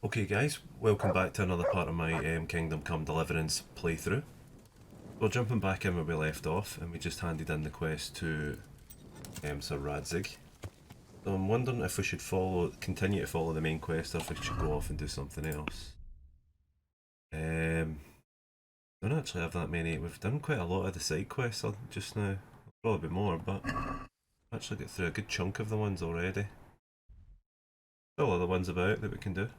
Okay guys, welcome back to another part of my Kingdom Come Deliverance playthrough. We're jumping back in where we left off and we just handed in the quest to Sir Radzig. So I'm wondering if we should continue to follow the main quest or if we should go off and do something else. Don't actually have that many. We've done quite a lot of the side quests just now. Probably more, but actually got through a good chunk of the ones already. Still other ones about that we can do.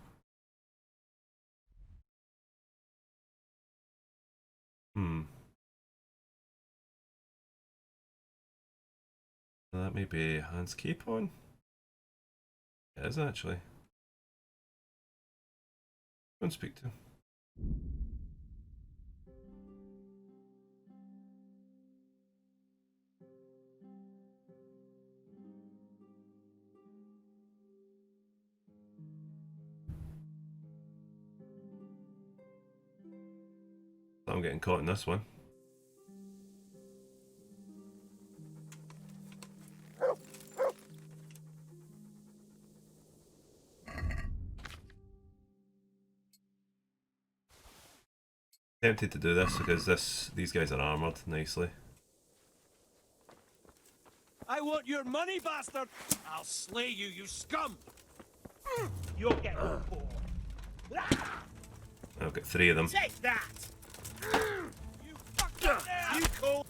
That may be Hans Keep on. It is actually. Go and speak to him. I'm getting caught in this one. Tempted to do this because these guys are armoured nicely. I want your money, bastard! I'll slay you, you scum! You'll get your four. I've got three of them. Take that! You fucker! You call...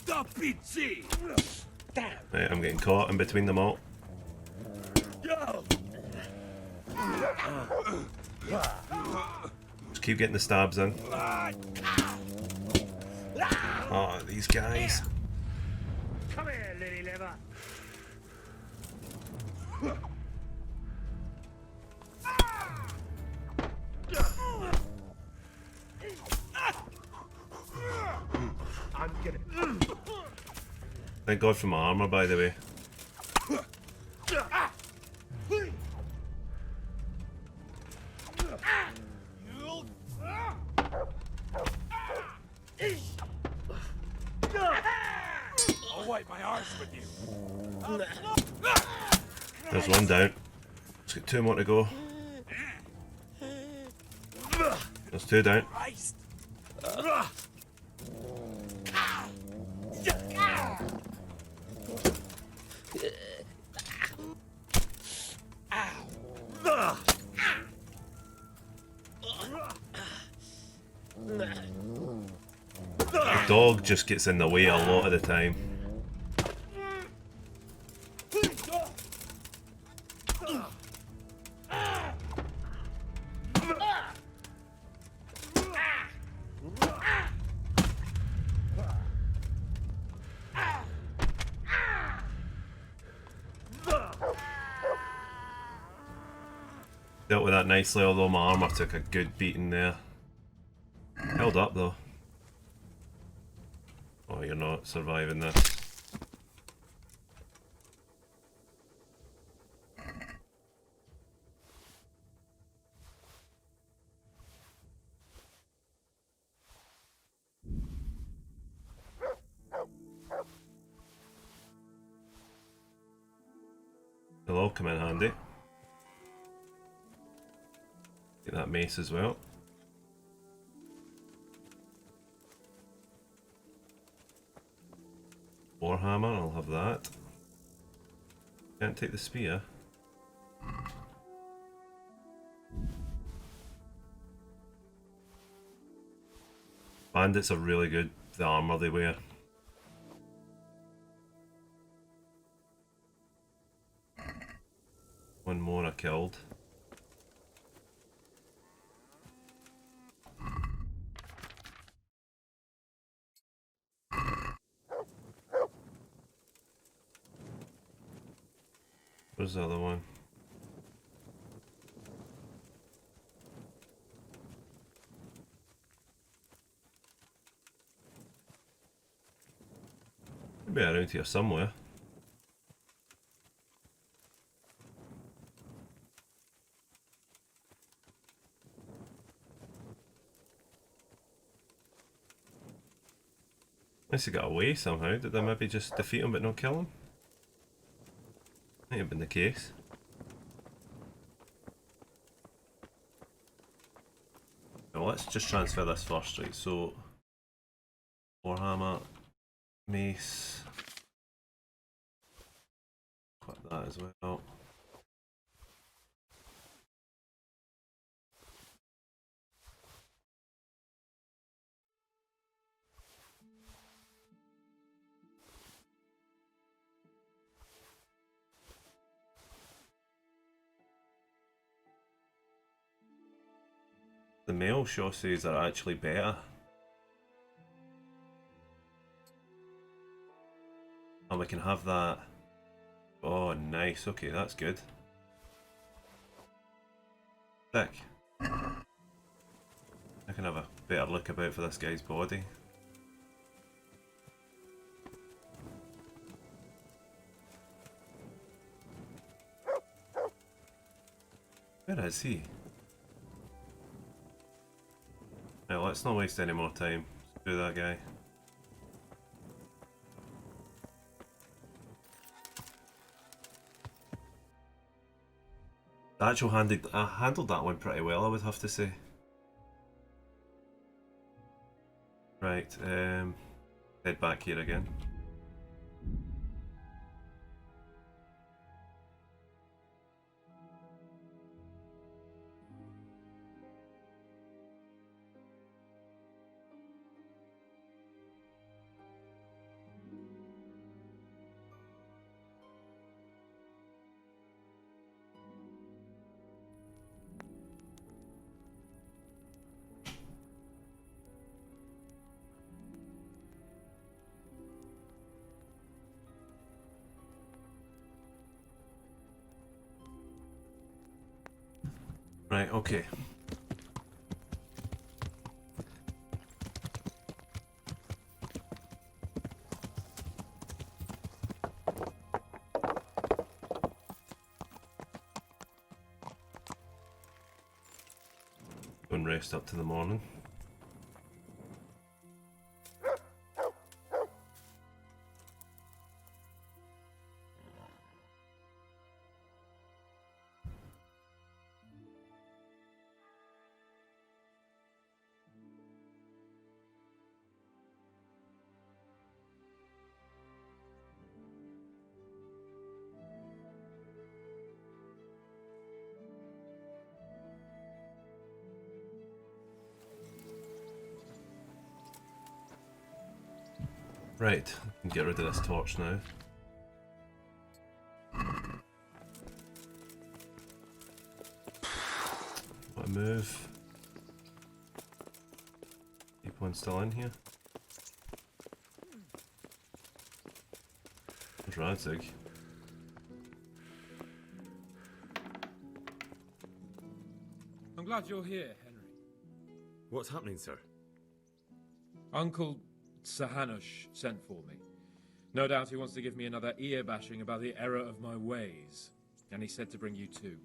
The pizza! Damn! Right, I'm getting caught in between them all. Go! Just keep getting the stabs in. Oh, these guys. Come here, lily liver! I'm gonna... Thank God for my armour, by the way. I'll wipe my arse with you. There's one down. Let's get two more to go. There's two down. Christ! The dog just gets in the way a lot of the time. Dealt with that nicely, although my armour took a good beating there. Held up though. Oh, you're not surviving this. They'll all come in handy. Get that mace as well. Warhammer, I'll have that. Can't take the spear. Bandits are really good, the armour they wear. One more I killed. Where's the other one? Maybe around here somewhere. Unless he got away somehow. Did they maybe just defeat him but not kill him? Might have been the case. Well, let's just transfer this first, right? So, Warhammer, mace, equip that as well. The mail chaussees are actually better. And we can have that. Oh, nice. Okay, that's good. Sick. I can have a better look about for this guy's body. Where is he? Right, let's not waste any more time. Let's do that guy. I handled that one pretty well, I would have to say. Right, head back here again. Right, okay. Go and rest up to the morning. Right, I can get rid of this torch now. What a move. Keep one still in here. There's Radzig. I'm glad you're here, Henry. What's happening, sir? Uncle Sahanush sent for me. No doubt he wants to give me another ear bashing about the error of my ways. And he said to bring you too.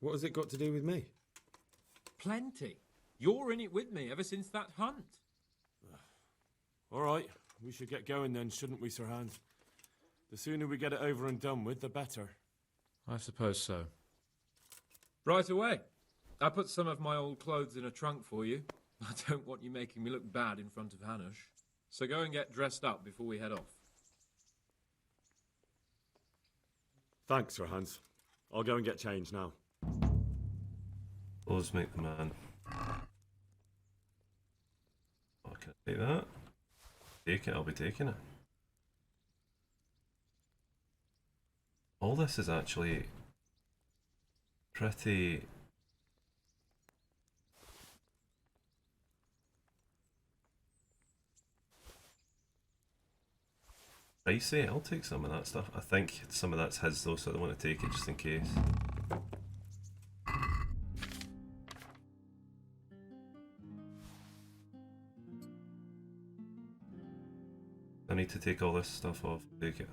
What has it got to do with me? Plenty. You're in it with me ever since that hunt. All right, we should get going then, shouldn't we, Sir Hans? The sooner we get it over and done with, the better. I suppose so. Right away. I put some of my old clothes in a trunk for you. I don't want you making me look bad in front of Hanush. So go and get dressed up before we head off. Thanks, Sir Hans. I'll go and get changed now. Clothes make the man. Oh, can I take that? Take it, I'll be taking it. All this is actually pretty pricey. I'll take some of that stuff. I think some of that's his though, so I don't want to take it just in case. I need to take all this stuff off. Take it.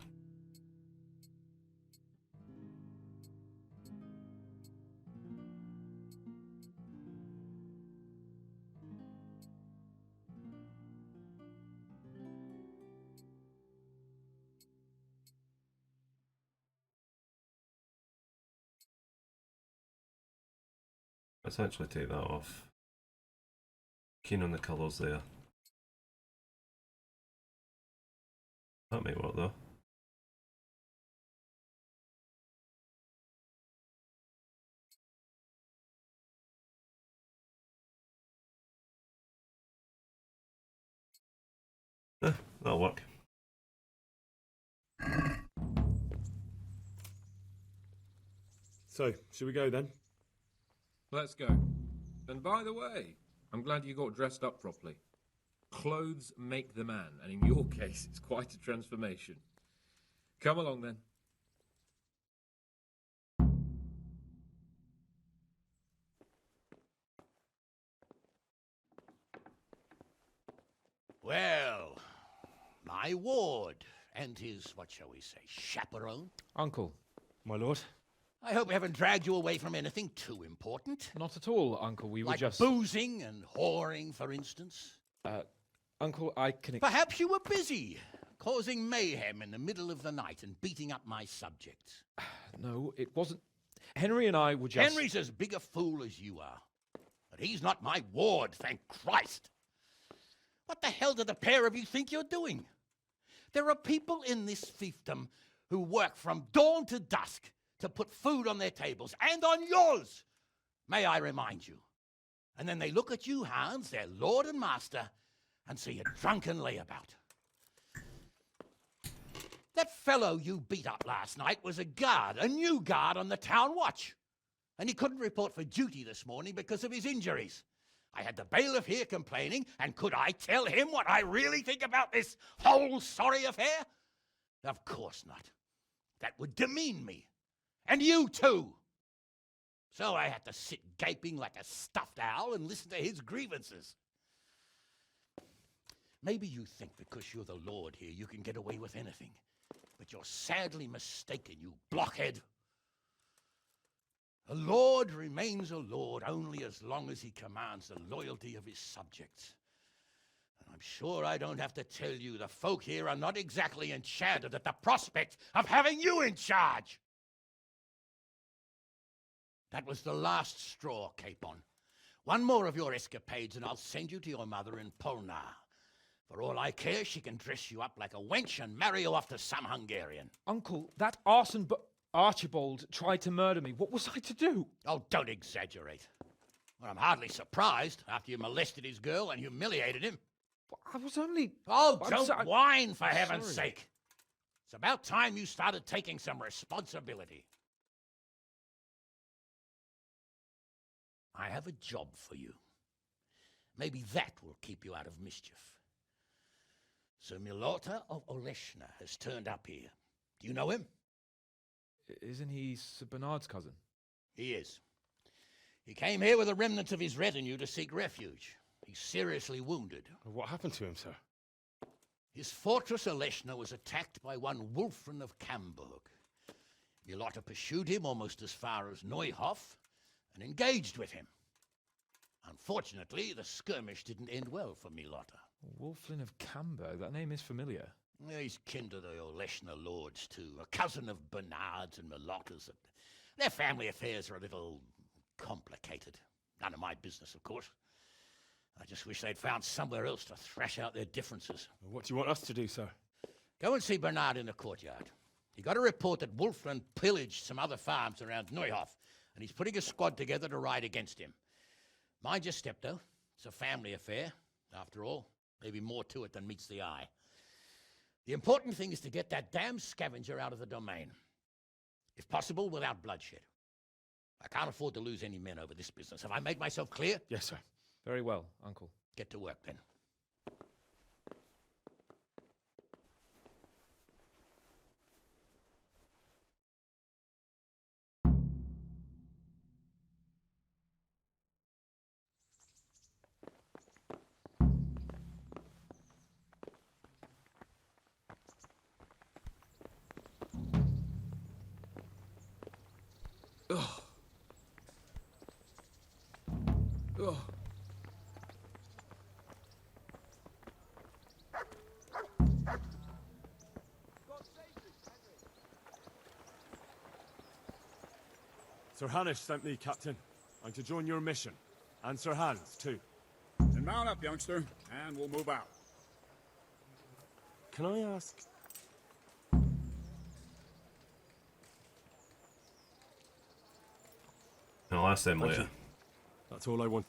Let's actually take that off. Keen on the colours there. That might work though. That'll work. So, should we go then? Let's go. And by the way, I'm glad you got dressed up properly. Clothes make the man, and in your case, it's quite a transformation. Come along then. Well, my ward and his, what shall we say, chaperone. Uncle. My lord? I hope we haven't dragged you away from anything too important. Not at all, Uncle. We were Like just... boozing and whoring, for instance. Uncle, I can... Perhaps you were busy, causing mayhem in the middle of the night and beating up my subjects. No, it wasn't... Henry and I were just... Henry's as big a fool as you are. But he's not my ward, thank Christ. What the hell do the pair of you think you're doing? There are people in this fiefdom who work from dawn to dusk to put food on their tables, and on yours, may I remind you. And then they look at you, Hans, their lord and master, and see a drunken layabout. That fellow you beat up last night was a guard, a new guard on the town watch. And he couldn't report for duty this morning because of his injuries. I had the bailiff here complaining, and could I tell him what I really think about this whole sorry affair? Of course not. That would demean me. And you too. So I had to sit gaping like a stuffed owl and listen to his grievances. Maybe you think because you're the lord here you can get away with anything. But you're sadly mistaken, you blockhead. A lord remains a lord only as long as he commands the loyalty of his subjects. And I'm sure I don't have to tell you the folk here are not exactly enchanted at the prospect of having you in charge. That was the last straw, Capon. One more of your escapades and I'll send you to your mother in Polnar. For all I care, she can dress you up like a wench and marry you off to some Hungarian. Uncle, that arson Archibald tried to murder me. What was I to do? Oh, don't exaggerate. Well, I'm hardly surprised after you molested his girl and humiliated him. I was only... Oh, I'm don't whine, for heaven's sorry. sake. It's about time you started taking some responsibility. I have a job for you. Maybe that will keep you out of mischief. Sir Milota of Oleshna has turned up here. Do you know him? Isn't he Sir Bernard's cousin? He is. He came here with the remnants of his retinue to seek refuge. He's seriously wounded. What happened to him, sir? His fortress Oleshna was attacked by one Wulfrin of Camburg. Milota pursued him almost as far as Neuhof and engaged with him. Unfortunately, the skirmish didn't end well for Milota. Wulflin of Camburg. That name is familiar. He's kin to the Oleshna lords, too. A cousin of Bernard's and Milota's. Their family affairs are a little complicated. None of my business, of course. I just wish they'd found somewhere else to thrash out their differences. What do you want us to do, sir? Go and see Bernard in the courtyard. He got a report that Wulfrin pillaged some other farms around Neuhof, and he's putting a squad together to ride against him. Mind your step, though. It's a family affair, after all. Maybe more to it than meets the eye. The important thing is to get that damn scavenger out of the domain. If possible, without bloodshed. I can't afford to lose any men over this business. Have I made myself clear? Yes, sir. Very well, Uncle. Get to work, then. Sir Hanish sent me, Captain. I'm to join your mission. And Sir Hans, too. Then mount up, youngster, and we'll move out. Can I ask... I'll ask them Thank later. you. That's all I want.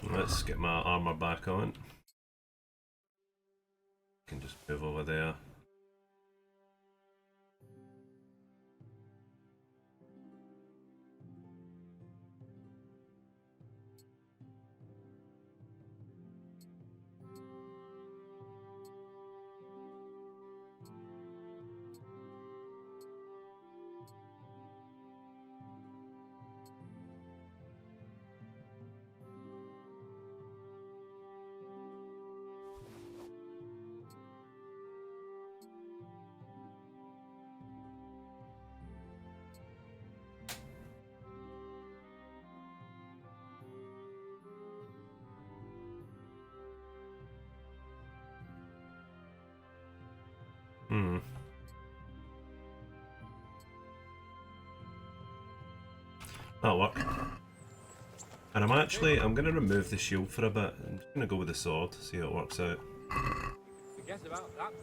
Let's get my armor back on. Can just move over there. That'll work. And I'm gonna remove the shield for a bit. I'm just gonna go with the sword, see how it works out. Forget about that.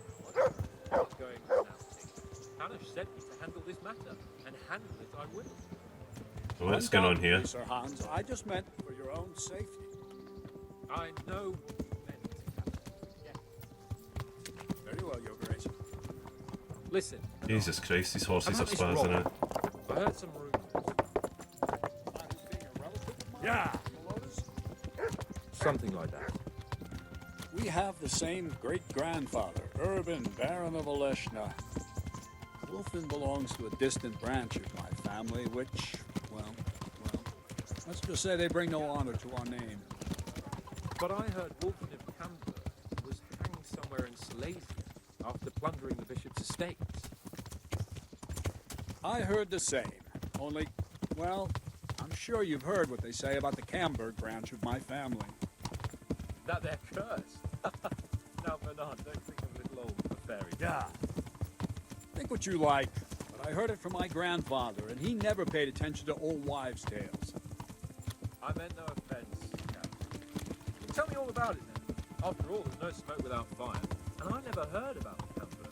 What's going on now? Hanish sent me to handle this matter, and handle it I will. So what's going on here? Undoubtedly, Sir Hans, I just meant for your own safety. I know. Very well, Your Grace. Listen, Jesus Christ, these horses are I've had this spazzing wrong. out. I heard some rumors. Yeah. Something like that. We have the same great-grandfather, Urban, Baron of Oleshna. Wolfen belongs to a distant branch of my family, which, well, let's just say they bring no honor to our name. But I heard Wolfen of Camber was hanged somewhere in Silesia after plundering the bishop's estates. I heard the same, only, well, I'm sure you've heard what they say about the Camberg branch of my family. That they're cursed. Now, Bernard, don't think I'm a little old for fairy. Yeah. Think what you like, but I heard it from my grandfather, and he never paid attention to old wives' tales. I meant no offense, Captain. You tell me all about it then. After all, there's no smoke without fire, and I never heard about the Camber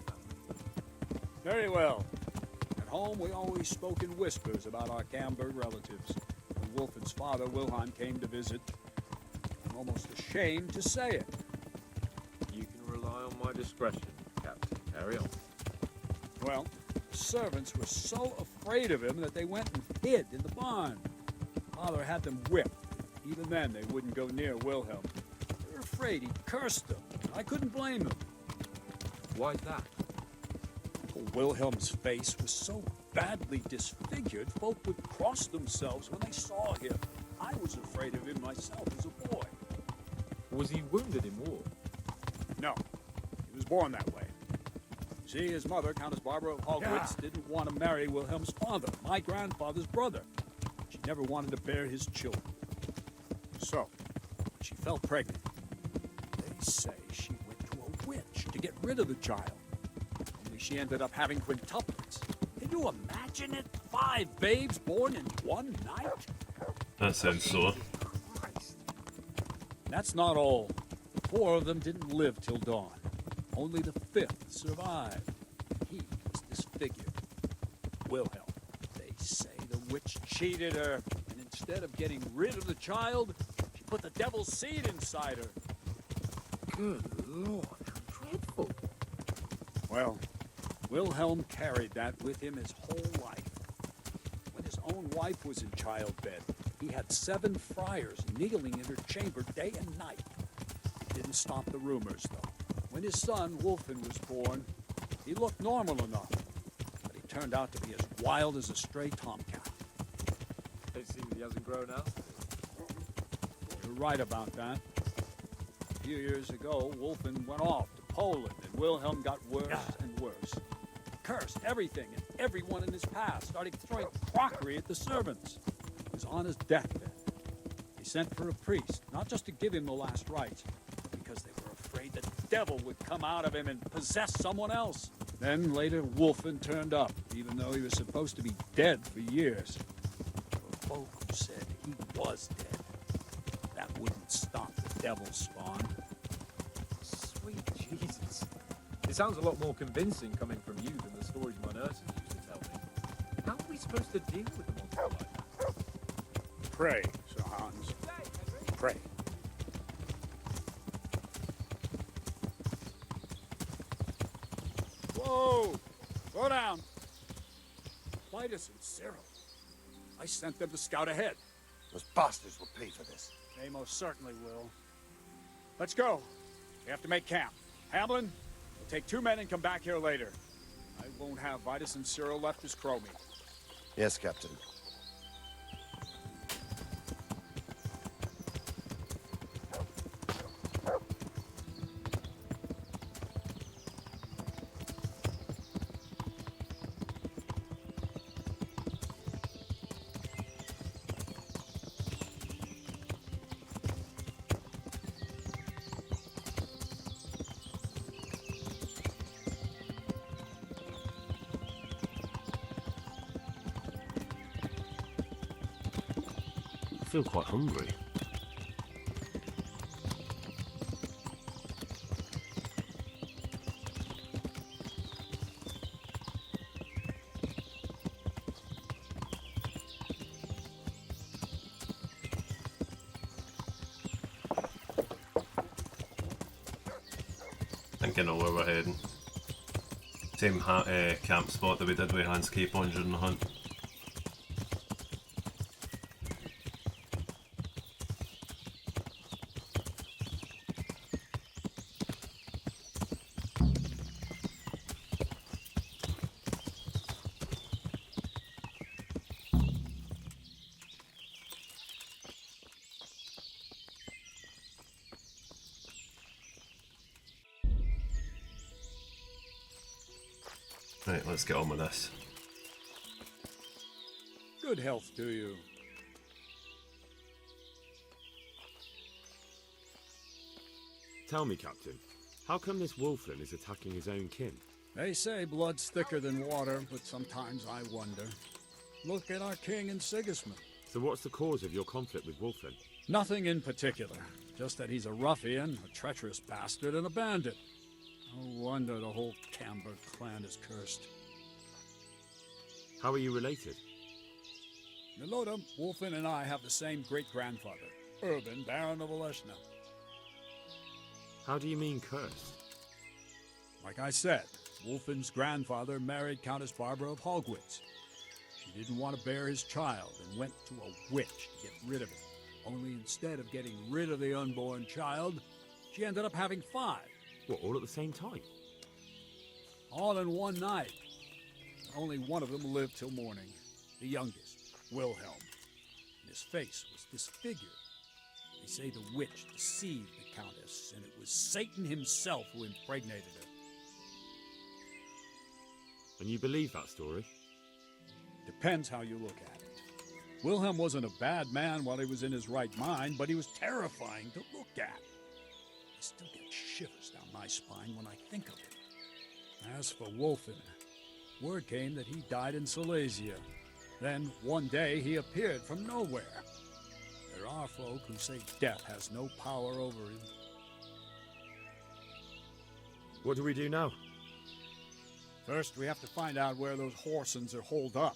family. Very well. At home, we always spoke in whispers about our Camberg relatives. When Wolfen's father, Wilhelm, came to visit, I'm almost ashamed to say it. You can rely on my discretion, Captain. Carry on. Well, the servants were so afraid of him that they went and hid in the barn. Father had them whipped. Even then, they wouldn't go near Wilhelm. They were afraid he'd cursed them. I couldn't blame them. Why's that? Uncle Wilhelm's face was so badly disfigured, folk would cross themselves when they saw him. I was afraid of him myself as a boy. Was he wounded in war? No, he was born that way. See, his mother, Countess Barbara of Hogwitz, didn't want to marry Wilhelm's father, my grandfather's brother. She never wanted to bear his children. So, when she fell pregnant, they say she went to a witch to get rid of the child. Only she ended up having quintuplets. Can you imagine it? 5 babes born in one night? That sounds sore. And that's not all. 4 of them didn't live till dawn. Only the 5th survived. He was disfigured. Wilhelm. They say the witch cheated her, and instead of getting rid of the child, she put the devil's seed inside her. Good Lord, how dreadful. Well, Wilhelm carried that with him his whole life. When his own wife was in childbed, he had 7 friars kneeling in her chamber day and night. Didn't stop the rumors, though. When his son, Wolfen, was born, he looked normal enough, but he turned out to be as wild as a stray tomcat. It seems he hasn't grown out. You're right about that. A few years ago, Wolfen went off to Poland, and Wilhelm got worse and worse. Cursed everything and everyone in his path, started throwing crockery at the servants. He was on his deathbed. They sent for a priest, not just to give him the last rites, but because they were afraid that devil would come out of him and possess someone else. Then later, Wolfen turned up, even though he was supposed to be dead for years. There were folk who said he was dead. That wouldn't stop the devil's spawn. Sweet Jesus. It sounds a lot more convincing coming from you than the stories my nurses used to tell me. How are we supposed to deal with a monster like that? Pray, Sir Hans. Pray. Whoa! Slow down. Vitus and Cyril. I sent them to scout ahead. Those bastards will pay for this. They most certainly will. Let's go. We have to make camp. Hamlin, we'll take 2 men and come back here later. I won't have Vitus and Cyril left as crow meat. Yes, Captain. I feel quite hungry. I think I know where we're heading. Same camp spot that we did with Hans Cape on during the hunt. Right, let's get on with this. Good health to you. Tell me, Captain, how come this Wolfen is attacking his own kin? They say blood's thicker than water, but sometimes I wonder. Look at our king and Sigismund. So what's the cause of your conflict with Wolfen? Nothing in particular. Just that he's a ruffian, a treacherous bastard, and a bandit. No wonder the whole Camber clan is cursed. How are you related? Milota, Wolfen, and I have the same great-grandfather, Urban, Baron of Oleshna. How do you mean cursed? Like I said, Wolfen's grandfather married Countess Barbara of Hogwitz. She didn't want to bear his child and went to a witch to get rid of it. Only instead of getting rid of the unborn child, she ended up having 5. What, all at the same time? All in one night. Only one of them lived till morning. The youngest, Wilhelm. And his face was disfigured. They say the witch deceived the Countess, and it was Satan himself who impregnated her. And you believe that story? Depends how you look at it. Wilhelm wasn't a bad man while he was in his right mind, but he was terrifying to look at. I still get shivers down my spine when I think of it. As for Wolfen, word came that he died in Silesia. Then, one day, he appeared from nowhere. There are folk who say death has no power over him. What do we do now? First, we have to find out where those Horsens are holed up.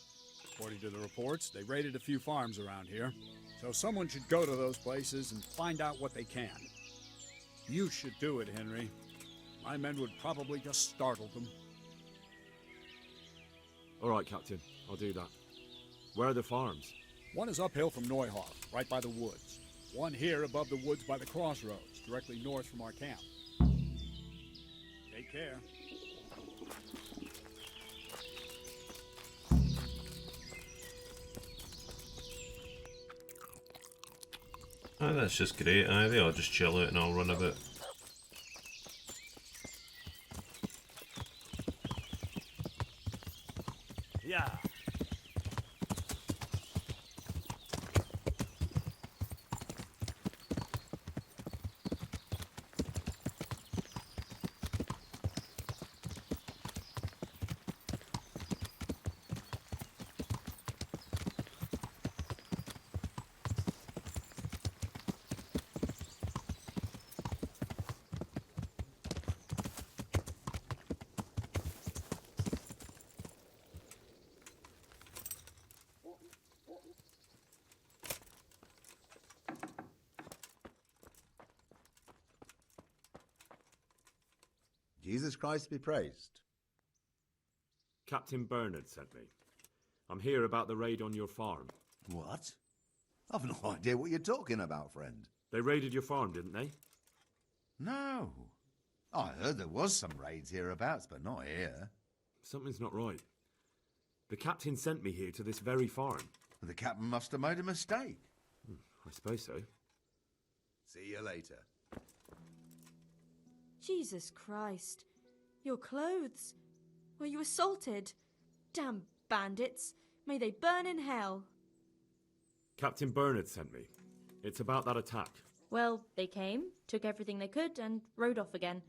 According to the reports, they raided a few farms around here. So someone should go to those places and find out what they can. You should do it, Henry. My men would probably just startle them. All right, Captain. I'll do that. Where are the farms? One is uphill from Neuhoff, right by the woods. One here above the woods by the crossroads, directly north from our camp. Take care. Oh, that's just great. They all just chill out and I'll run a bit. Yeah. Jesus Christ be praised. Captain Bernard sent me. I'm here about the raid on your farm. What? I've no idea what you're talking about, friend. They raided your farm, didn't they? No. I heard there was some raids hereabouts, but not here. Something's not right. The captain sent me here to this very farm. The captain must have made a mistake. I suppose so. See you later. Jesus Christ. Your clothes. Were you assaulted? Damn bandits. May they burn in hell. Captain Bernard sent me. It's about that attack. Well, they came, took everything they could, and rode off again.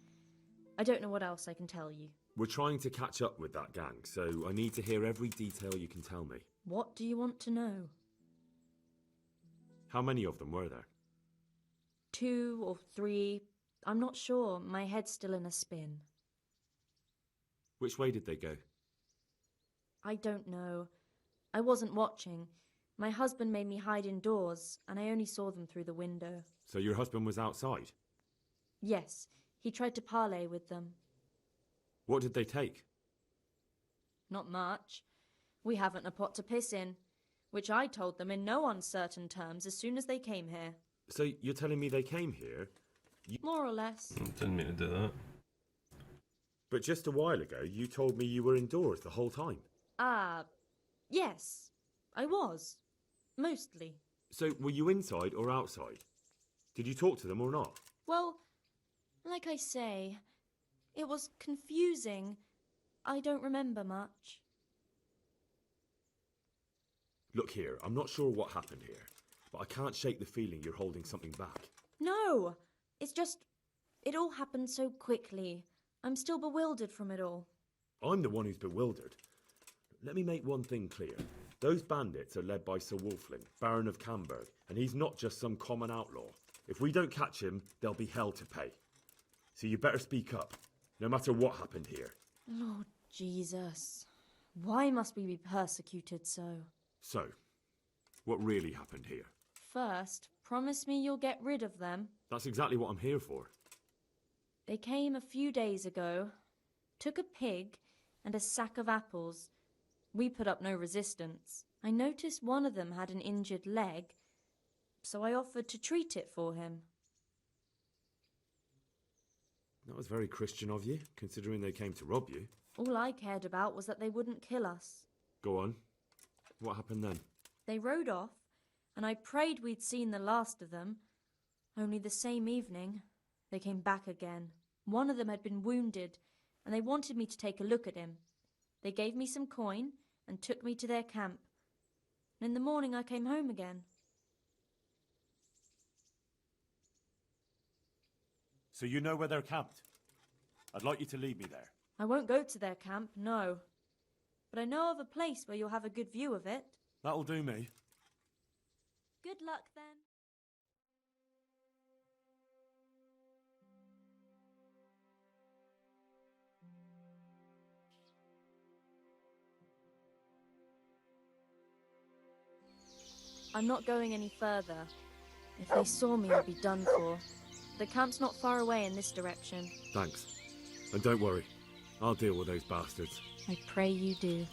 I don't know what else I can tell you. We're trying to catch up with that gang, so I need to hear every detail you can tell me. What do you want to know? How many of them were there? 2 or 3. I'm not sure. My head's still in a spin. Which way did they go? I don't know. I wasn't watching. My husband made me hide indoors, and I only saw them through the window. So your husband was outside? Yes, he tried to parley with them. What did they take? Not much. We haven't a pot to piss in, which I told them in no uncertain terms as soon as they came here. So you're telling me they came here? More or less. Didn't mean to do that. But just a while ago, you told me you were indoors the whole time. Yes, I was. Mostly. So were you inside or outside? Did you talk to them or not? Well, like I say, it was confusing. I don't remember much. Look here, I'm not sure what happened here, but I can't shake the feeling you're holding something back. No, it's just, it all happened so quickly. I'm still bewildered from it all. I'm the one who's bewildered. Let me make one thing clear. Those bandits are led by Sir Wolflin, Baron of Camberg, and he's not just some common outlaw. If we don't catch him, there'll be hell to pay. So you better speak up, no matter what happened here. Lord Jesus, why must we be persecuted so? So, what really happened here? First, promise me you'll get rid of them. That's exactly what I'm here for. They came a few days ago, took a pig and a sack of apples. We put up no resistance. I noticed one of them had an injured leg, so I offered to treat it for him. That was very Christian of you, considering they came to rob you. All I cared about was that they wouldn't kill us. Go on. What happened then? They rode off, and I prayed we'd seen the last of them. Only the same evening, they came back again. One of them had been wounded, and they wanted me to take a look at him. They gave me some coin and took me to their camp. And in the morning I came home again. So you know where they're camped? I'd like you to lead me there. I won't go to their camp, no. But I know of a place where you'll have a good view of it. That'll do me. Good luck, then. I'm not going any further. If they saw me, I'd be done for. The camp's not far away in this direction. Thanks. And don't worry, I'll deal with those bastards. I pray you do.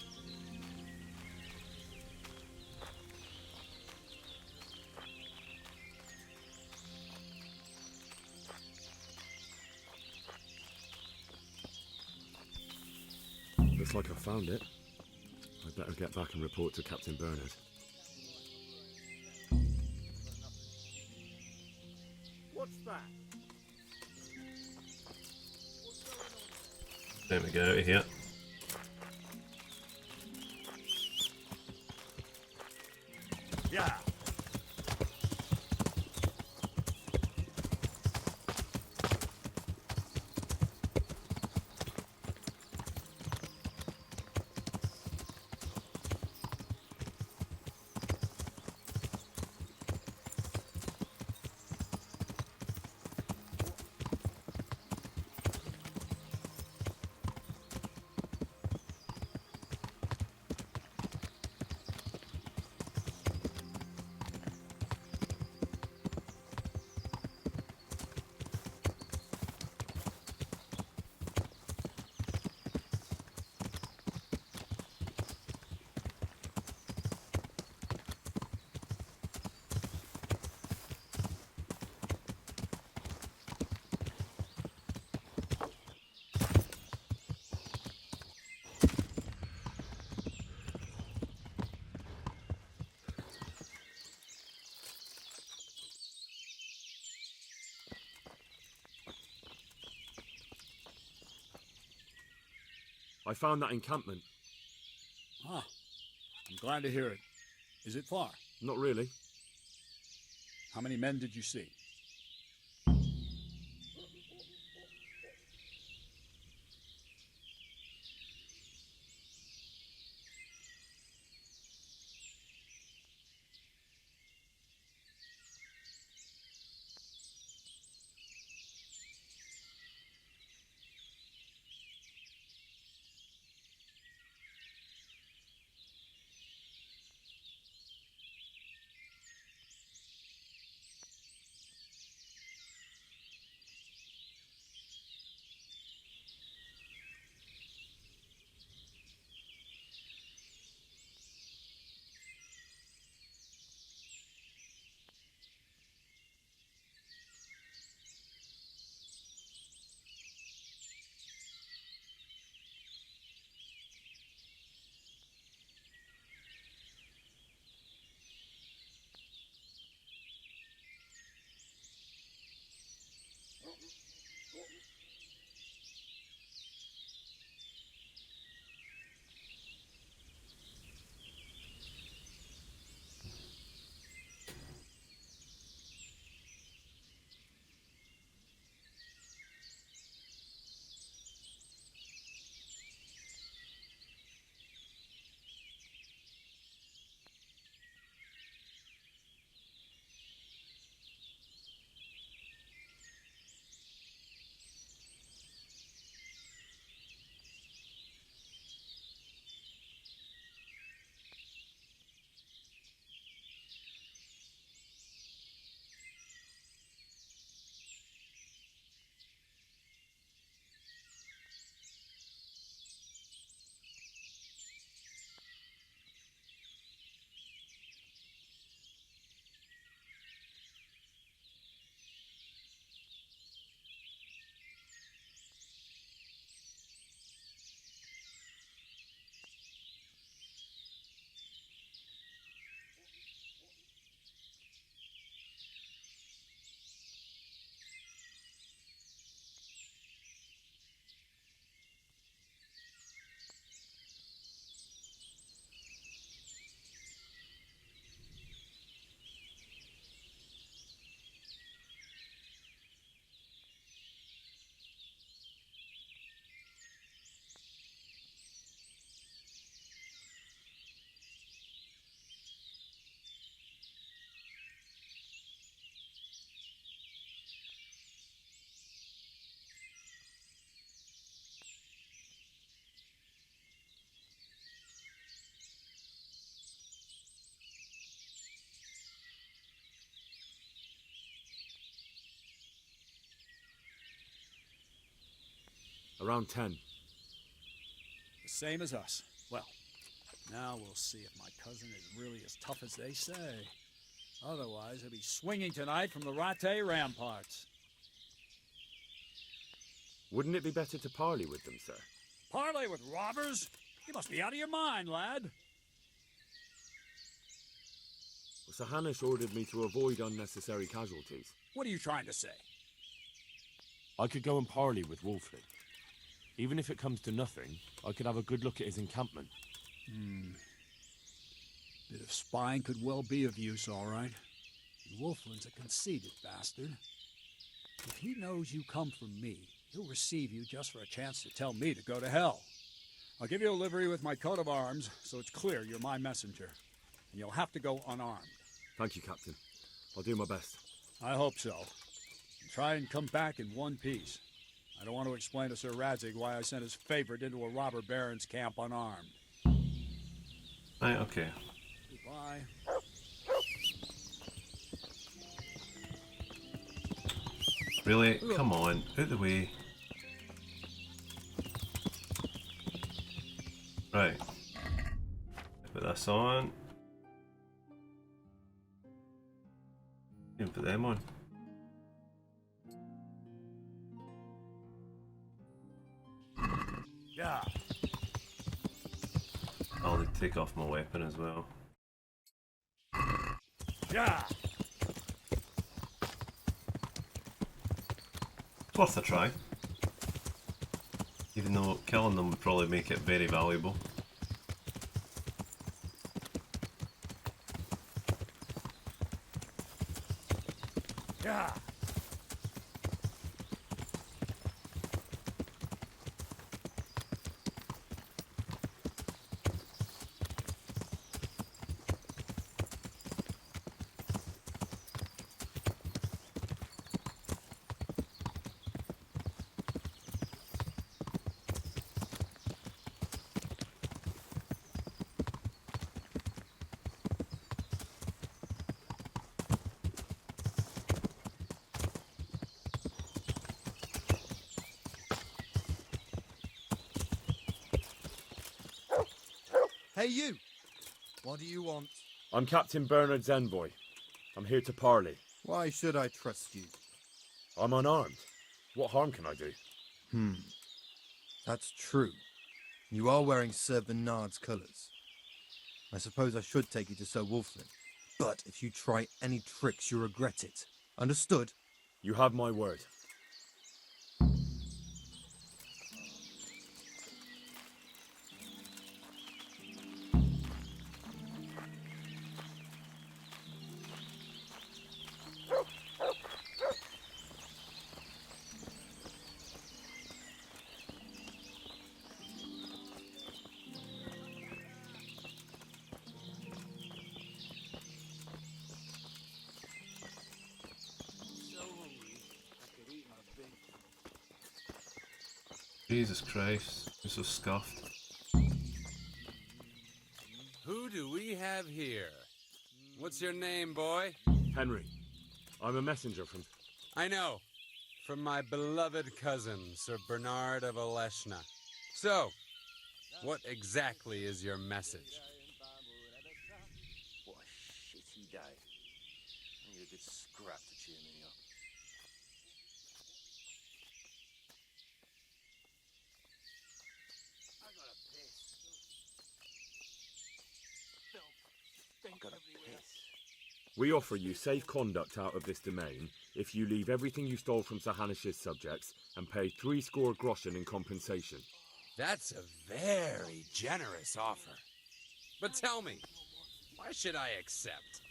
Looks like I found it. I'd better get back and report to Captain Bernard. What's that? There we go, out of here. Yeah. I found that encampment. Ah, I'm glad to hear it. Is it far? Not really. How many men did you see? Around 10. The same as us. Well, now we'll see if my cousin is really as tough as they say. Otherwise, he'll be swinging tonight from the Rattay ramparts. Wouldn't it be better to parley with them, sir? Parley with robbers? You must be out of your mind, lad. Well, Sir Hanush ordered me to avoid unnecessary casualties. What are you trying to say? I could go and parley with Wolfling. Even if it comes to nothing, I could have a good look at his encampment. Bit of spying could well be of use, all right. Wolfland's a conceited bastard. If he knows you come from me, he'll receive you just for a chance to tell me to go to hell. I'll give you a livery with my coat of arms, so it's clear you're my messenger. And you'll have to go unarmed. Thank you, Captain. I'll do my best. I hope so. And try and come back in one piece. I don't want to explain to Sir Radzig why I sent his favorite into a robber baron's camp unarmed. Right, okay. Goodbye. Really? Come on, out the way. Right. Put this on. You can put them on. Yeah. I'll take off my weapon as well. Yeah. It's worth a try. Even though killing them would probably make it very valuable. Yeah. Hey, you! What do you want? I'm Captain Bernard's envoy. I'm here to parley. Why should I trust you? I'm unarmed. What harm can I do? That's true. You are wearing Sir Bernard's colours. I suppose I should take you to Sir Wolflin. But if you try any tricks, you'll regret it. Understood? You have my word. Jesus Christ, I'm so scuffed. Who do we have here? What's your name, boy? Henry. I'm a messenger from... I know. From my beloved cousin, Sir Bernard of Oleshna. So, what exactly is your message? What a shitty day. I need a good scrap to cheer me up. I gotta piss. Filth. Stink everywhere. We offer you safe conduct out of this domain if you leave everything you stole from Sir Hanish's subjects and pay 60 groschen in compensation. That's a very generous offer. But tell me, why should I accept?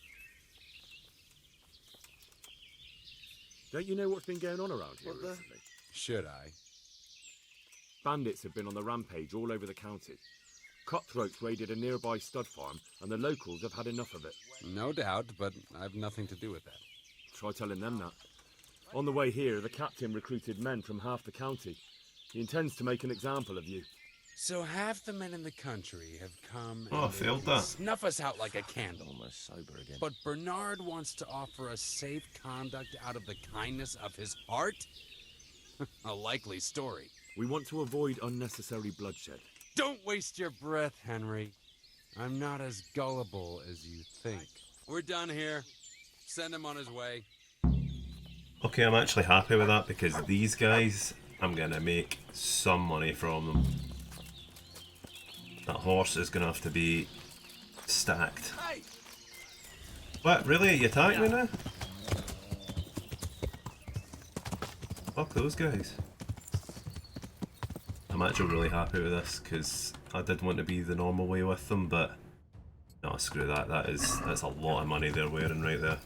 Don't you know what's been going on around here recently? Should I? Bandits have been on the rampage all over the county. Cutthroats raided a nearby stud farm, and the locals have had enough of it. No doubt, but I've nothing to do with that. Try telling them that. On the way here, the captain recruited men from half the county. He intends to make an example of you. So half the men in the country have come Oh, I and failed they that. snuff us out like a candle. Almost sober again. But Bernard wants to offer us safe conduct out of the kindness of his heart? A likely story. We want to avoid unnecessary bloodshed. Don't waste your breath, Henry. I'm not as gullible as you think. We're done here. Send him on his way. Okay, I'm actually happy with that because these guys, I'm gonna make some money from them. That horse is gonna have to be stacked. Hey! What, really? You attack me now? Fuck those guys. I'm actually really happy with this because I did want to be the normal way with them, but no, screw that. That's a lot of money they're wearing right there.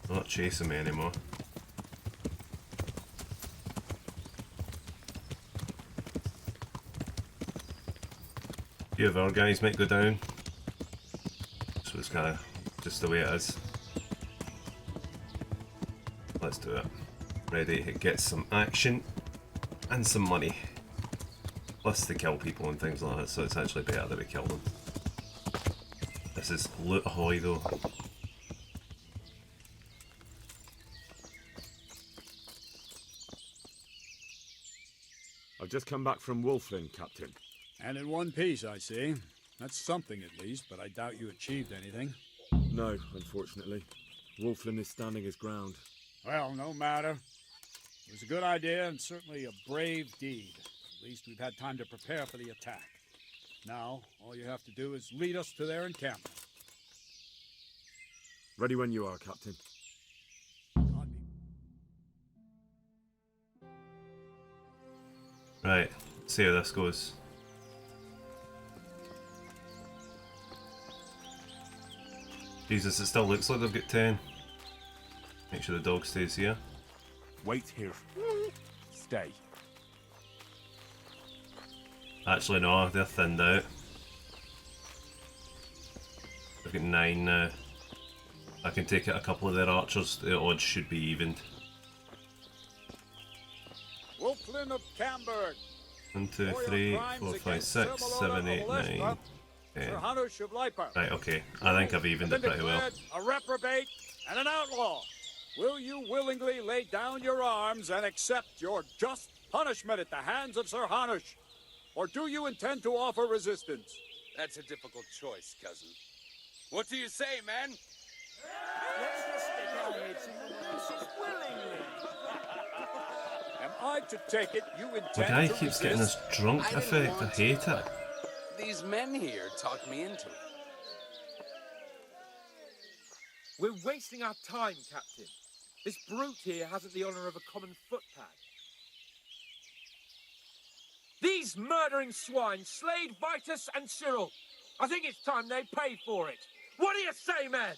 They're not chasing me anymore. A few of our guys might go down, so it's kind of just the way it is. Let's do it. Ready to get some action and some money. Plus they kill people and things like that, so it's actually better that we kill them. This is loot ahoy though. I've just come back from Wolflin, Captain. And in one piece, I see. That's something at least, but I doubt you achieved anything. No, unfortunately. Wolflin is standing his ground. Well, no matter. It was a good idea and certainly a brave deed. At least we've had time to prepare for the attack. Now, all you have to do is lead us to their encampment. Ready when you are, Captain. Right, see how this goes. Jesus, it still looks like they've got 10. Make sure the dog stays here. Wait here. Stay. Actually, no, they're thinned out. They've got 9 now. I can take out a couple of their archers. The odds should be evened. Wolflin of Camberg. 1, 2, 3, 4, 5, 6, 7, 8, 9, 10. Sir Hanush of Leiper. Right, okay. I think I've evened it pretty well. A reprobate and an outlaw. Will you willingly lay down your arms and accept your just punishment at the hands of Sir Hanush? Or do you intend to offer resistance? That's a difficult choice, cousin. What do you say, man? Let's just stick our heads in the nooses willingly. Am I to take it you intend The guy to keeps getting this resist? drunk I didn't effect. I want hate to. it. These men here talked me into it. We're wasting our time, Captain. This brute here hasn't the honour of a common footpad. These murdering swine slayed Vitus and Cyril. I think it's time they paid for it. What do you say, men?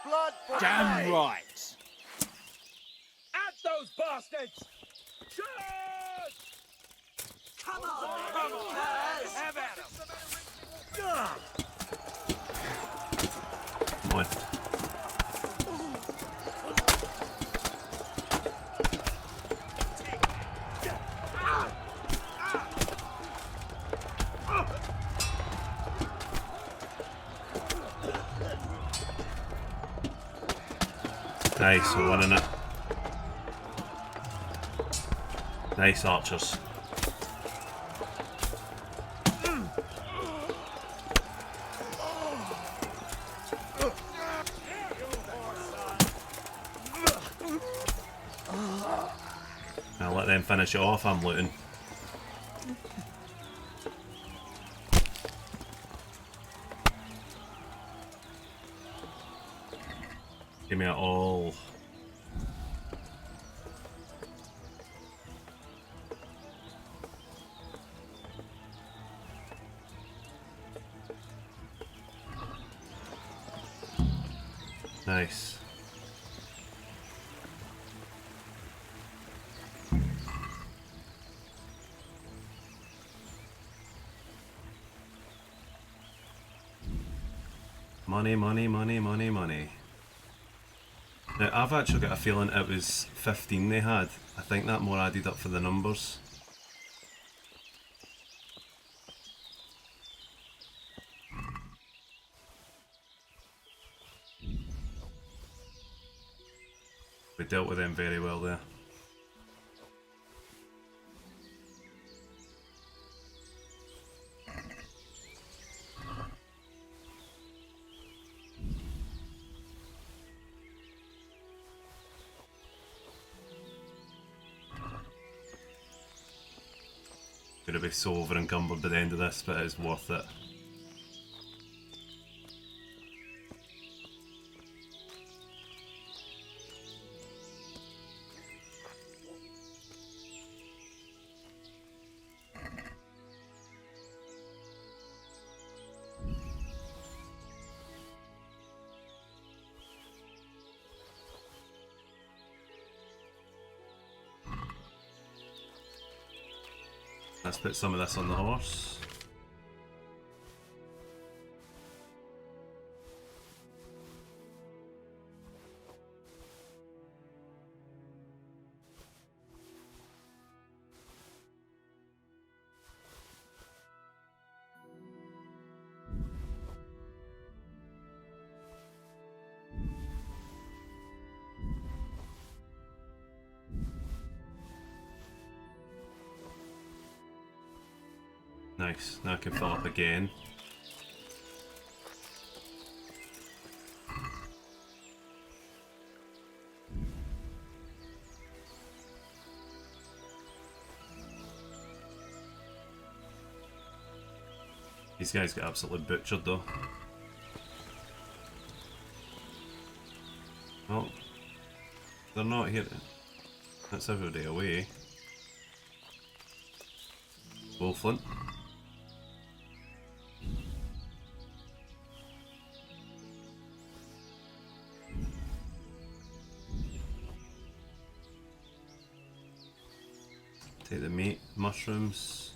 Blood for Damn right. At those bastards! Charge! Come on, Come on, have at 'em! Come on. Nice, we're winning it. Nice archers. I'll let them finish it off, I'm looting. Give me it all. Nice. Money, money, money, money, money. Now, I've actually got a feeling it was 15 they had. I think that more added up for the numbers. We dealt with them very well there. Gonna be so over encumbered by the end of this, but it's worth it. Let's put some of this on the horse. Nice, now I can fill up again. These guys get absolutely butchered though. Well, they're not here. That's everybody away. Wolflin. Take the meat, mushrooms.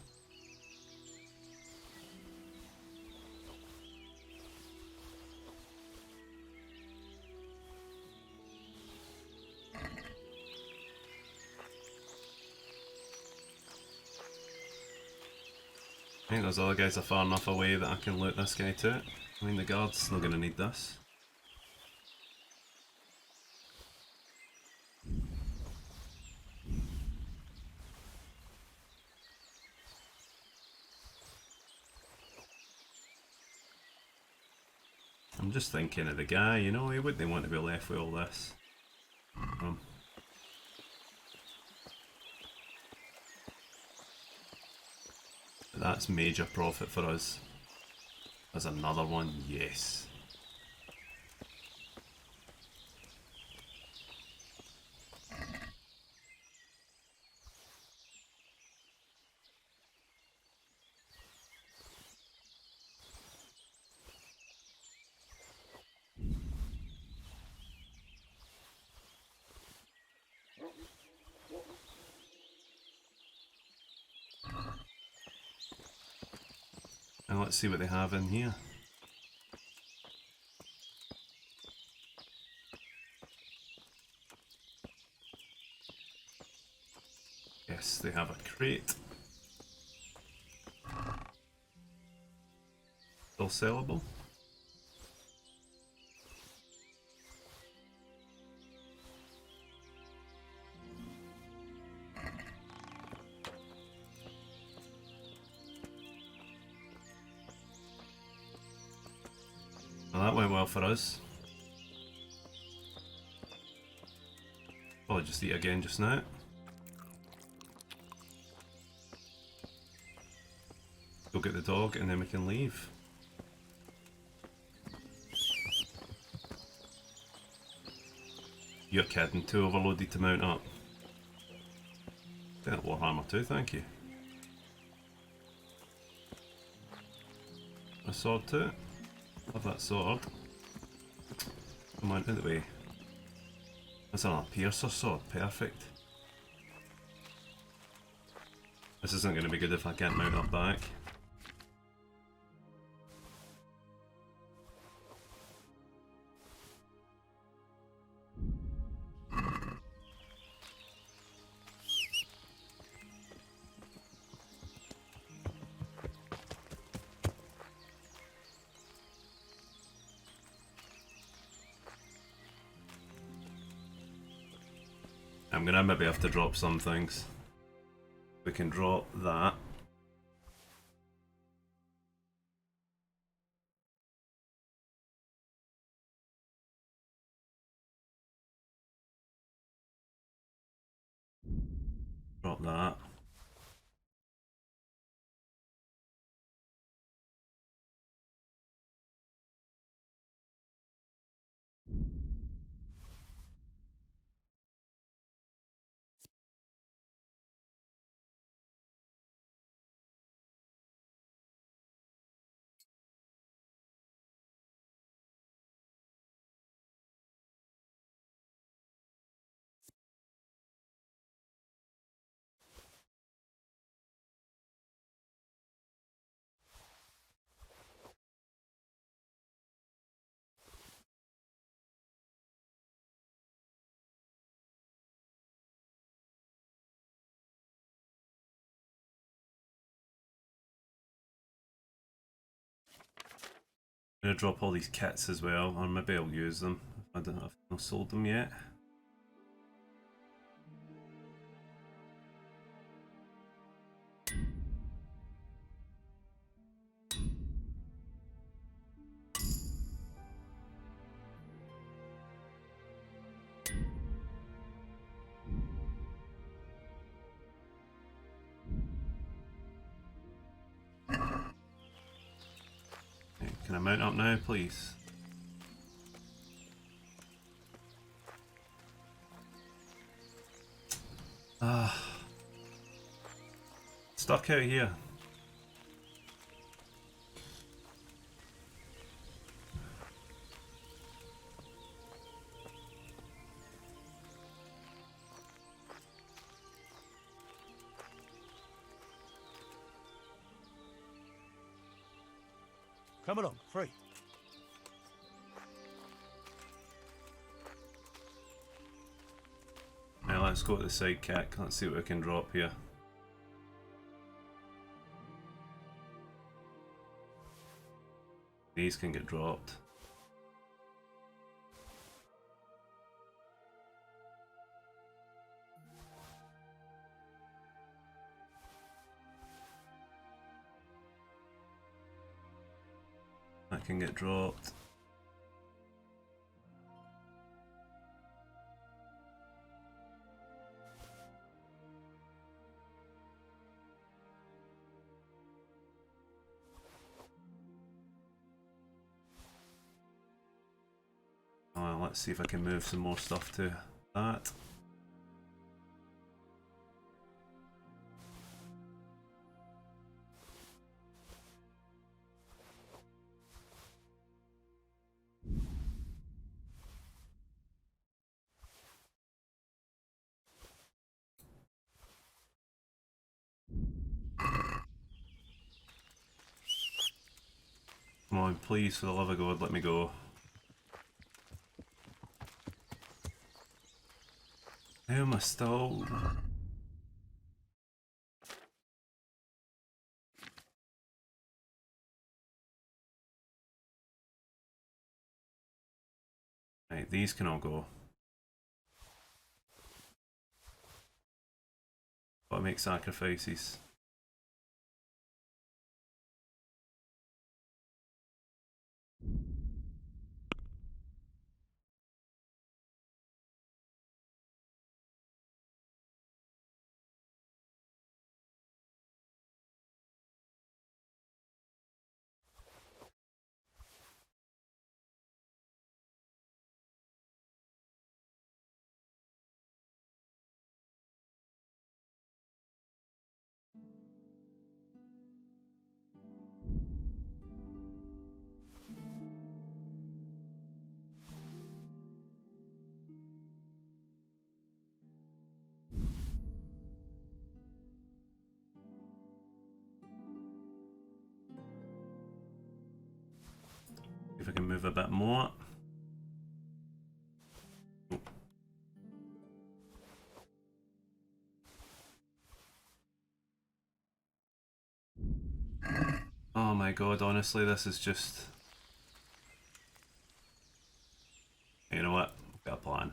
I think those other guys are far enough away that I can loot this guy too. I mean, the guard's not going to need this. I'm just thinking of the guy, you know, he wouldn't want to be left with all this. That's major profit for us. There's another one, yes. Now let's see what they have in here. Yes, they have a crate. Still sellable. Well, that went well for us. Probably just eat again just now. Go get the dog and then we can leave. You're kidding, too overloaded to mount up. That Warhammer too, thank you. A sword too. Love that sword. Come on, out of the way. That's another piercer sword, perfect. This isn't going to be good if I can't mount up back. I'm gonna maybe have to drop some things. We can drop that. Drop that. I'm gonna drop all these kits as well, or maybe I'll use them if I don't have not sold them yet. Can I mount up now, please? Stuck out here. Come along, free. Now let's go to the side cack. Let's see what we can drop here. These can get dropped. That can get dropped. Let's see if I can move some more stuff to that. Come on, please, for the love of God, let me go. How am I still? Right, these can all go. Gotta make sacrifices. If I can move a bit more. Oh my god, honestly, this is just... You know what? I've got a plan.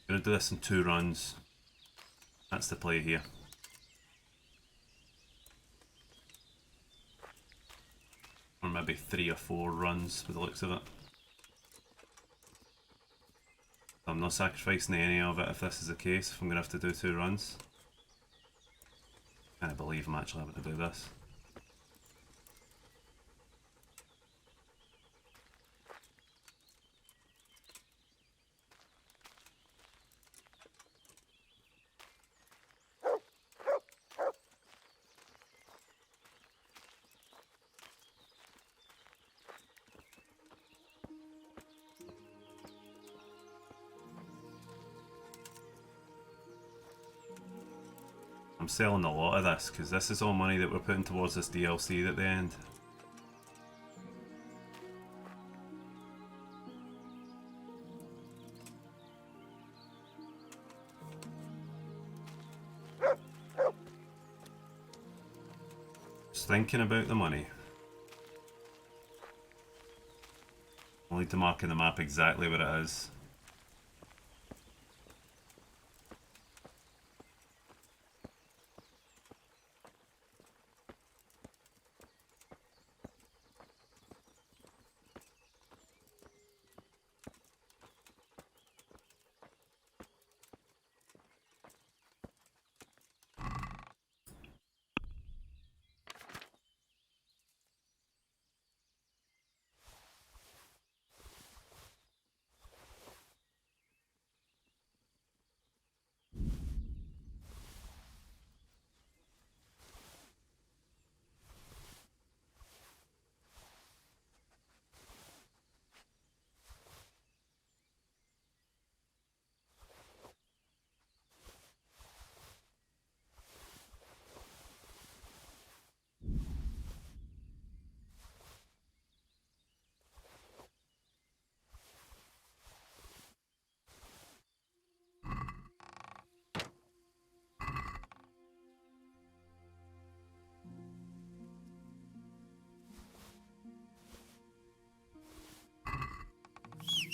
I'm gonna do this in 2 runs. That's the play here. Or maybe 3 or 4 runs with the looks of it. I'm not sacrificing any of it if this is the case, if I'm gonna have to do 2 runs. I can't believe I'm actually having to do this. I'm selling a lot of this because this is all money that we're putting towards this DLC at the end. Just thinking about the money. I'll need to mark in the map exactly what it is.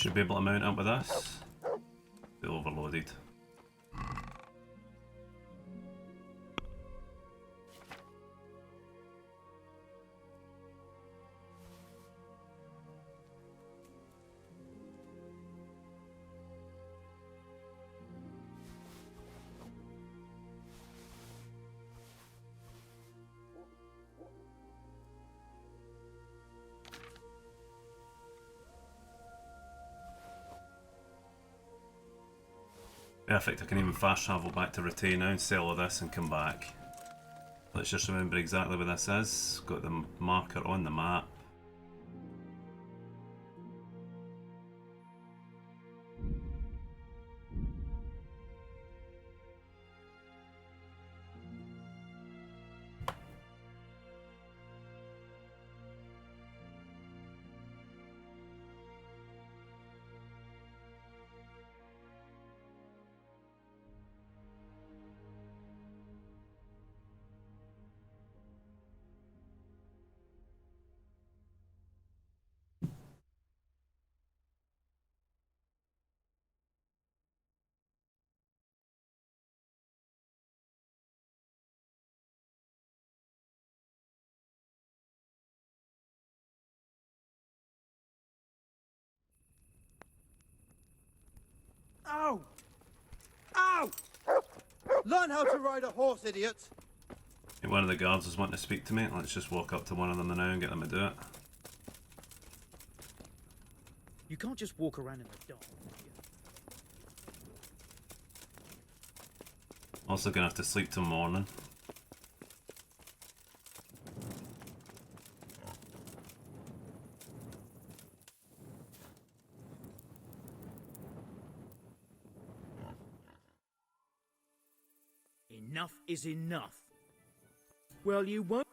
Should be able to mount up with this. Be overloaded. Perfect, I can even fast travel back to Retain now and sell all this and come back. Let's just remember exactly where this is. Got the marker on the map. Ow! Ow! Learn how to ride a horse, idiot! One of the guards is wanting to speak to me. Let's just walk up to one of them now and get them to do it. You can't just walk around in the dark. Also gonna have to sleep till morning. Enough is enough. Well, you won't.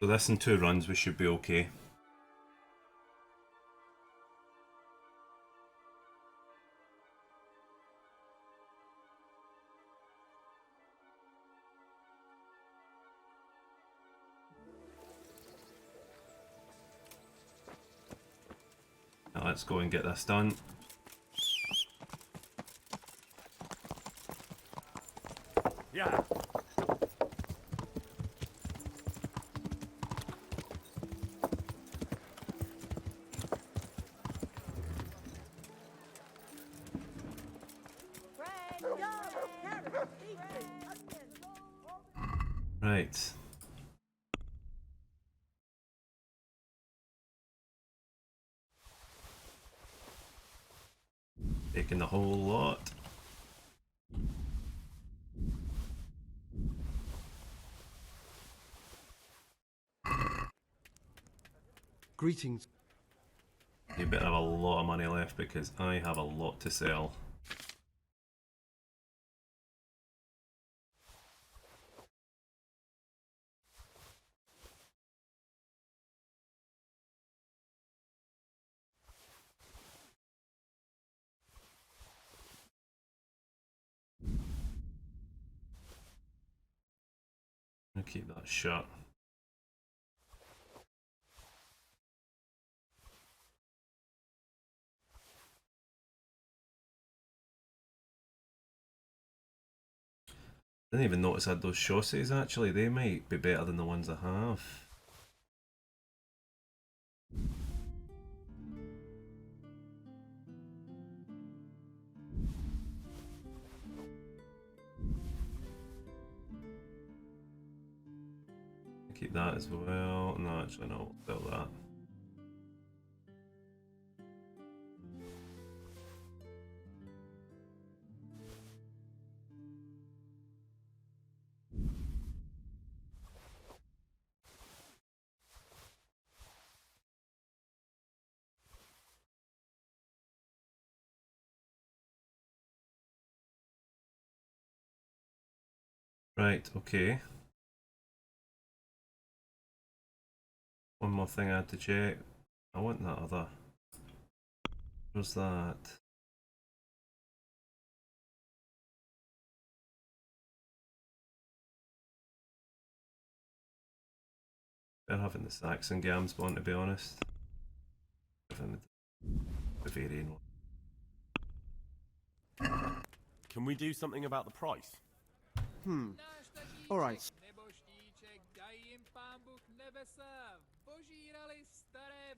So this in 2 runs we should be okay. Now let's go and get this done. Yeah. Right. Taking the whole lot. Greetings. You better have a lot of money left because I have a lot to sell. I'll keep that shut. Didn't even notice I had those chaussees actually. They might be better than the ones I have. Keep that as well. No, actually no, we'll sell that. Right, okay. One more thing I had to check. I want that other Where's that? They're having the Saxon Gams one, to be honest. Having the Bavarian one. Can we do something about the price? Alright.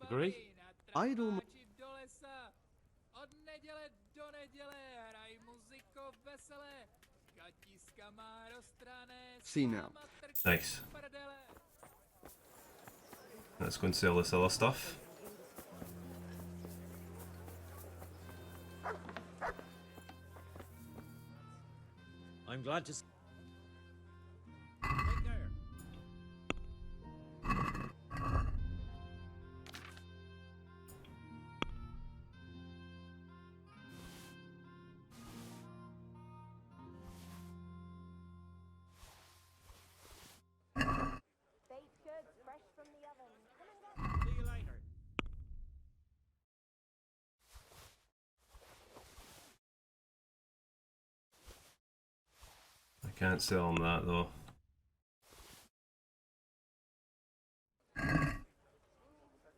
Agree? I'd almost... See now. Nice. Let's go and sell this other stuff. I'm glad to. I can't sell them that though.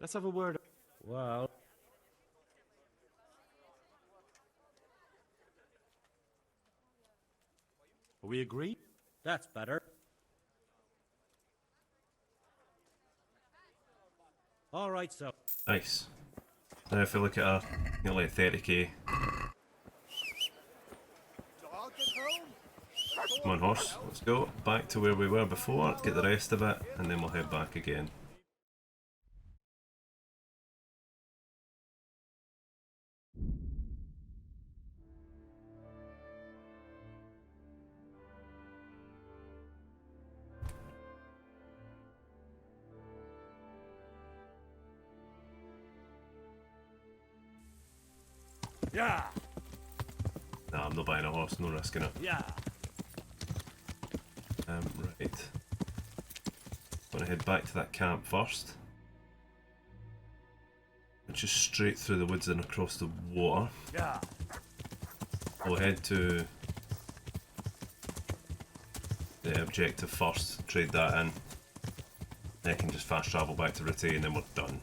Let's have a word. Well. Are we agreed? That's better. All right, so. Nice. Now if we look at our nearly 30k. Come on horse, let's go. Back to where we were before, get the rest of it, and then we'll head back again. Yeah. Nah, I'm not buying a horse, no risking it. Yeah. Right. Gonna head back to that camp first. Just straight through the woods and across the water. Yeah. We'll head to the objective first, trade that in. Then I can just fast travel back to Rite and then we're done.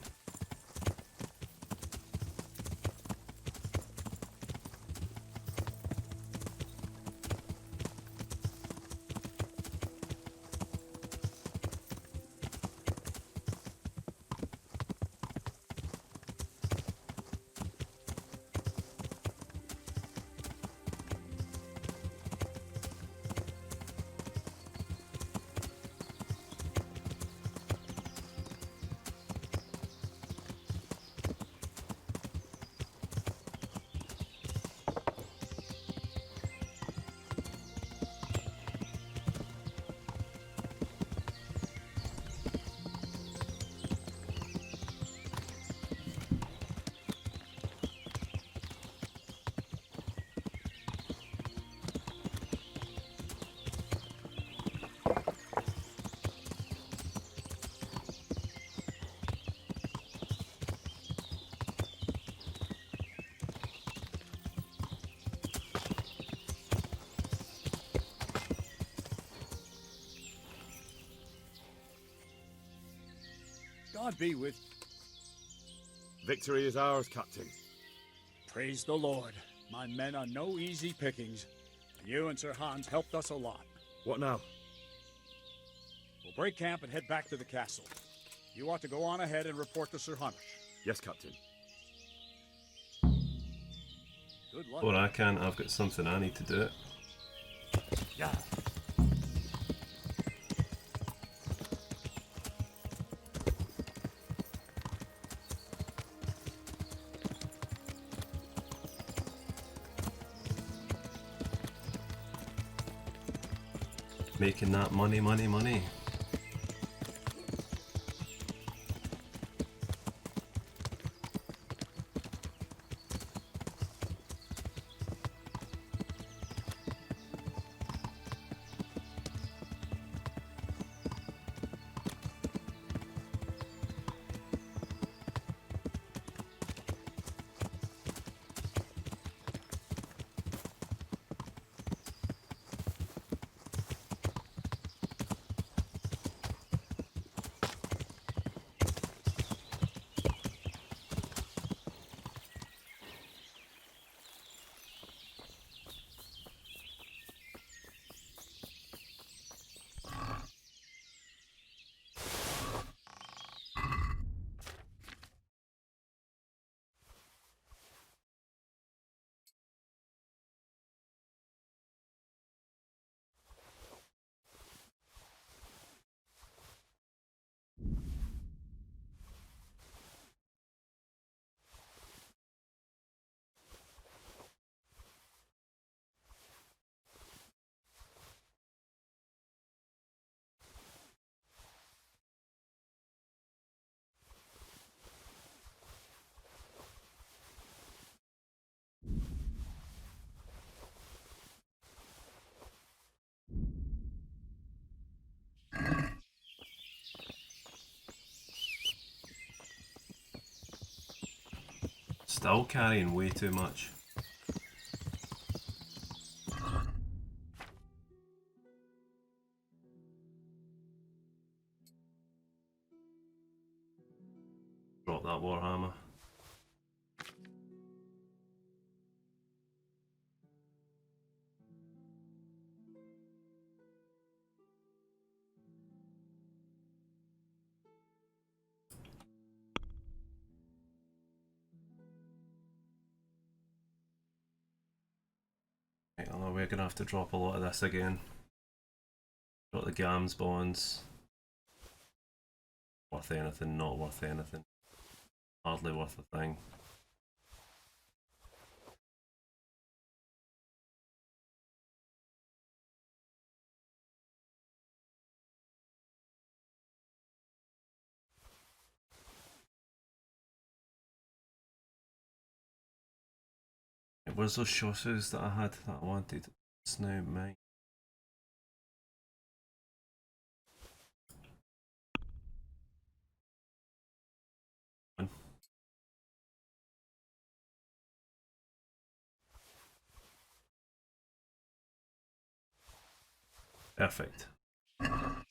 God be with. Victory is ours, Captain. Praise the Lord. My men are no easy pickings. You and Sir Hans helped us a lot. What now? We'll break camp and head back to the castle. You ought to go on ahead and report to Sir Hunnish. Yes, Captain. Good luck. Or I can, I've got something I need to do. Yeah. Making that money, money, money. still carrying way too much. Drop that warhammer. Right, although we're gonna have to drop a lot of this again. Got the GAMS bonds. Worth anything, not worth anything. Hardly worth a thing. Where's those chaussees that I had that I wanted? It's now mine. Perfect. Now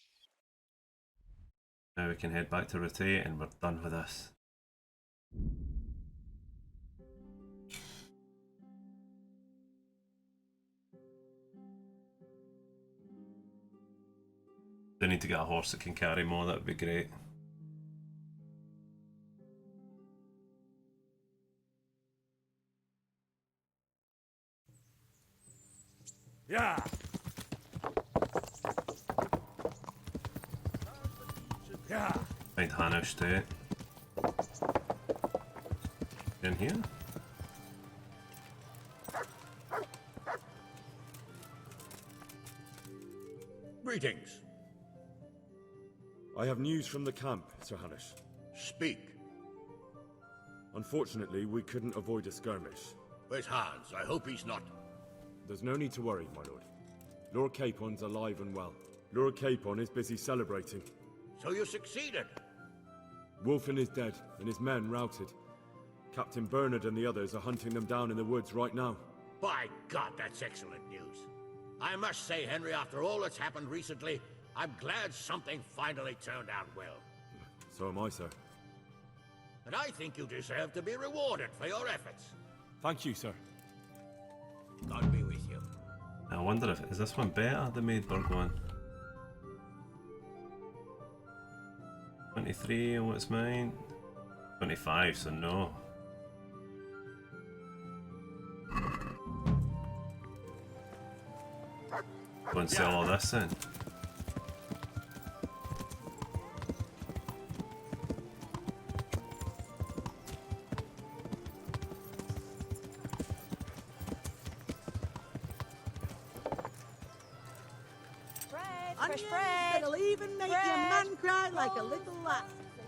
we can head back to rotate and we're done with this. Do need to get a horse that can carry more, that would be great. Yeah. Yeah. Find Hanush too. In here? Greetings. I have news from the camp, Sir Hanush. Speak. Unfortunately, we couldn't avoid a skirmish. Where's Hans? I hope he's not. There's no need to worry, my lord. Lord Capon's alive and well. Lord Capon is busy celebrating. So you succeeded? Wulfin is dead, and his men routed. Captain Bernard and the others are hunting them down in the woods right now. By God, that's excellent news. I must say, Henry, after all that's happened recently, I'm glad something finally turned out well. So am I, sir. And I think you deserve to be rewarded for your efforts. Thank you, sir. God be with you. I wonder if, is this one better, the Maidburg one? 23, and what's mine? 25, so no. Go and sell all this then. Onions that'll even make your man cry like a little lass.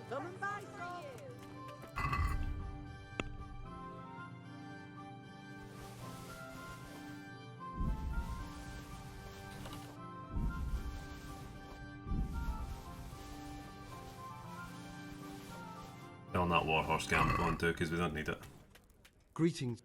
Come and buy some. Selling that warhorse gamble on too, because we don't need it. Greetings.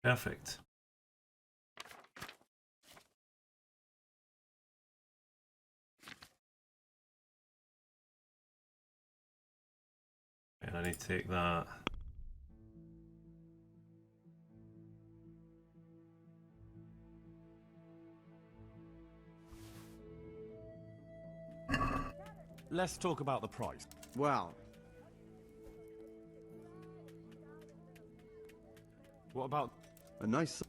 Perfect. And I need to take that. Let's talk about the price. Well, what about a nice...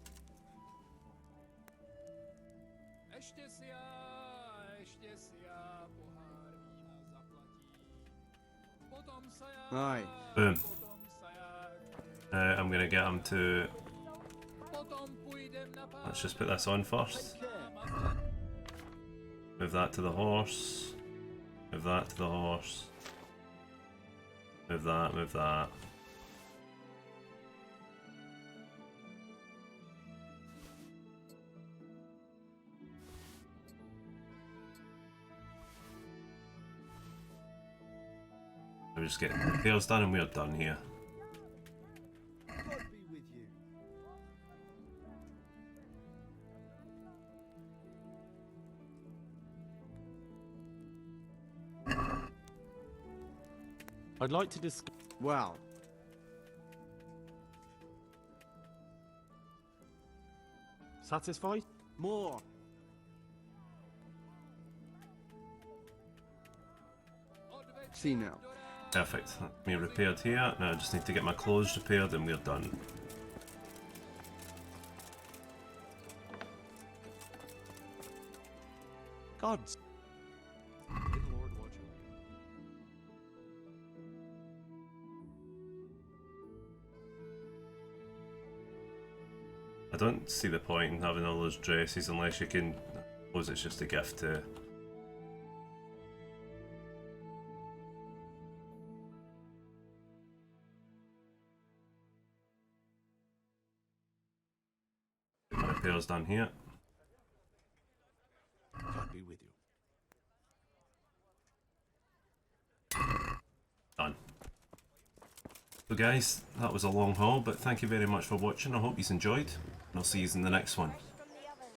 Aye. Boom. I'm gonna get him to... Let's just put this on first. Move that to the horse. Move that to the horse. Move that, move that. We're just getting repairs done and we're done here. I'd like to discuss... Well... Satisfied? More. See now. Perfect. Me repaired here. Now I just need to get my clothes repaired and we're done. Gods. I don't see the point in having all those dresses unless you can... I suppose it's just a gift to... Get my repairs done here. God be with you. Done. So guys, that was a long haul, but thank you very much for watching. I hope you enjoyed, and I'll see you in the next one.